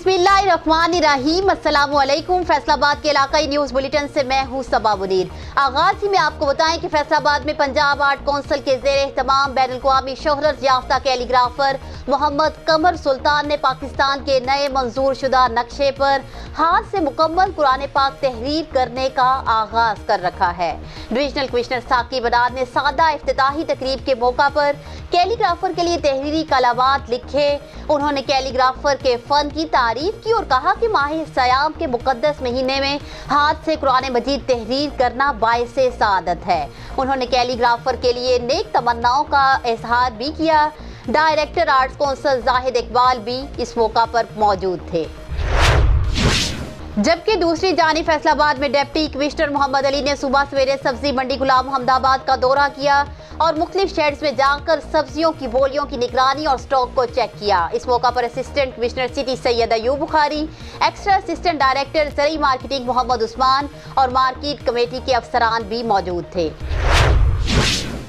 بسم اللہ الرحمن الرحیم، السلام علیکم۔ فیصل آباد کے علاقائی نیوز بلیٹن سے میں ہوں صبا منیر۔ آغاز ہی میں آپ کو بتائیں کہ فیصل آباد میں پنجاب آرٹ کونسل کے زیر اہتمام بین الاقوامی شہرت یافتہ کیلی گرافر محمد قمر سلطان نے پاکستان کے نئے منظور شدہ نقشے پر ہاتھ سے مکمل قرآن پاک تحریر کرنے کا آغاز کر رکھا ہے۔ ڈویژنل کمشنر ثاقب بناد نے سادہ افتتاحی تقریب کے موقع پر کیلی گرافر کے لیے تحریری کلمات لکھے۔ انہوں نے کیلی گرافر کے فن کی تعریف کی اور کہا کہ ماہ سیام کے مقدس مہینے میں ہاتھ سے قرآن مجید تحریر کرنا باعث سعادت ہے۔ انہوں نے کیلی گرافر کے لیے نیک تمناؤں کا اظہار بھی کیا۔ ڈائریکٹر آرٹس کونسل زاہد اقبال بھی اس موقع پر موجود تھے۔ جبکہ دوسری جانب فیصل آباد میں ڈپٹی کمشنر محمد علی نے صبح سویرے سبزی منڈی غلام محمد آباد کا دورہ کیا اور مختلف شیڈز میں جا کر سبزیوں کی بولیوں کی نگرانی اور سٹاک کو چیک کیا۔ اس موقع پر اسسٹنٹ کمشنر سٹی سید ایوب بخاری، ایکسٹرا اسسٹنٹ ڈائریکٹر زرعی مارکیٹنگ محمد عثمان اور مارکیٹ کمیٹی کے افسران بھی موجود تھے۔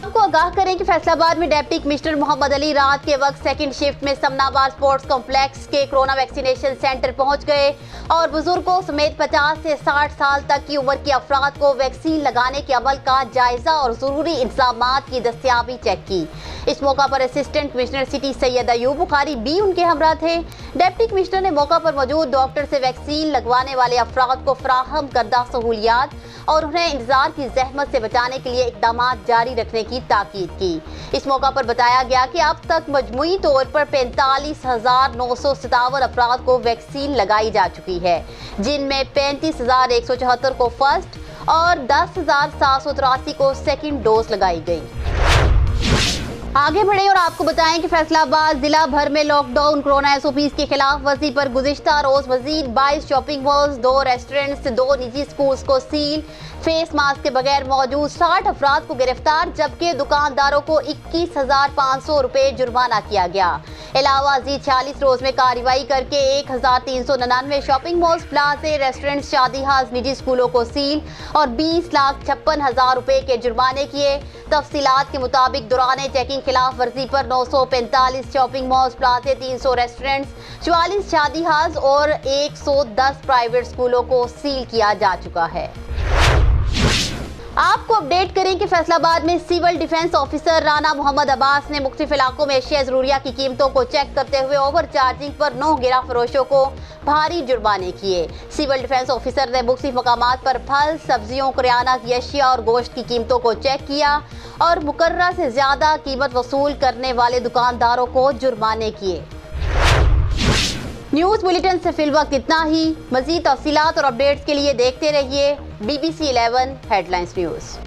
آپ کو آگاہ کریں کہ فیصل آباد میں ڈپٹی کمشنر محمد علی رات کے وقت سیکنڈ شفٹ میں سمنا آباد سپورٹس کمپلیکس کے کورونا ویکسینیشن سینٹر پہنچ گئے اور بزرگوں سمیت 50 سے 60 سال تک کی عمر کے افراد کو ویکسین لگانے کے عمل کا جائزہ اور ضروری انتظامات کی دستیابی چیک کی۔ اس موقع پر اسسٹنٹ کمشنر سٹی سید ایوب بخاری بھی ان کے ہمراہ تھے۔ ڈپٹی کمشنر نے موقع پر موجود ڈاکٹر سے ویکسین لگوانے والے افراد کو فراہم کردہ سہولیات اور انہیں انتظار کی زحمت سے بچانے کے لیے اقدامات جاری رکھنے کی تاکید کی۔ اس موقع پر بتایا گیا کہ اب تک مجموعی طور پر 45,957 افراد کو ویکسین لگائی جا چکی ہے، جن میں 35,174 کو فرسٹ اور 10,783 کو سیکنڈ ڈوز لگائی گئی۔ آگے بڑھیں اور آپ کو بتائیں کہ فیصل آباد ضلع بھر میں لاک ڈاؤن کورونا SOPs کی خلاف ورزی پر گزشتہ روز مزید 22 شاپنگ مالز، 2 ریسٹورنٹس، 2 نجی سکولز کو سیل، فیس ماسک کے بغیر موجود 60 افراد کو گرفتار، جبکہ دکانداروں کو 21,500 روپے جرمانہ کیا گیا۔ علاوہ ازیں 46 روز میں کارروائی کر کے 1,399 شاپنگ مالز، پلازے، ریسٹورنٹس، شادی ہالز، نجی سکولوں کو سیل اور 20,56,000 روپے کے جرمانے کیے۔ تفصیلات کے مطابق دوران چیکنگ خلاف ورزی پر 945 شاپنگ مالز، پلازے، 300 ریسٹورنٹس، 44 شادی ہالز اور 110 پرائیویٹ سکولوں کو سیل کیا جا چکا ہے۔ آپ کو اپڈیٹ کریں کہ فیصل آباد میں سول ڈیفنس آفیسر رانا محمد عباس نے مختلف علاقوں میں اشیاء ضروریہ کی قیمتوں کو چیک کرتے ہوئے اوور چارجنگ پر 9 گرا فروشوں کو بھاری جرمانے کیے۔ سول ڈیفنس آفیسر نے مختلف مقامات پر پھل، سبزیوں، کریانہ کی اشیاء اور گوشت کی قیمتوں کو چیک کیا اور مقررہ سے زیادہ قیمت وصول کرنے والے دکانداروں کو جرمانے کیے۔ نیوز بلیٹن سے فی الوقت اتنا ہی۔ مزید تفصیلات اور اپڈیٹس کے لیے دیکھتے رہیے BBC 11 ہیڈ لائنز نیوز۔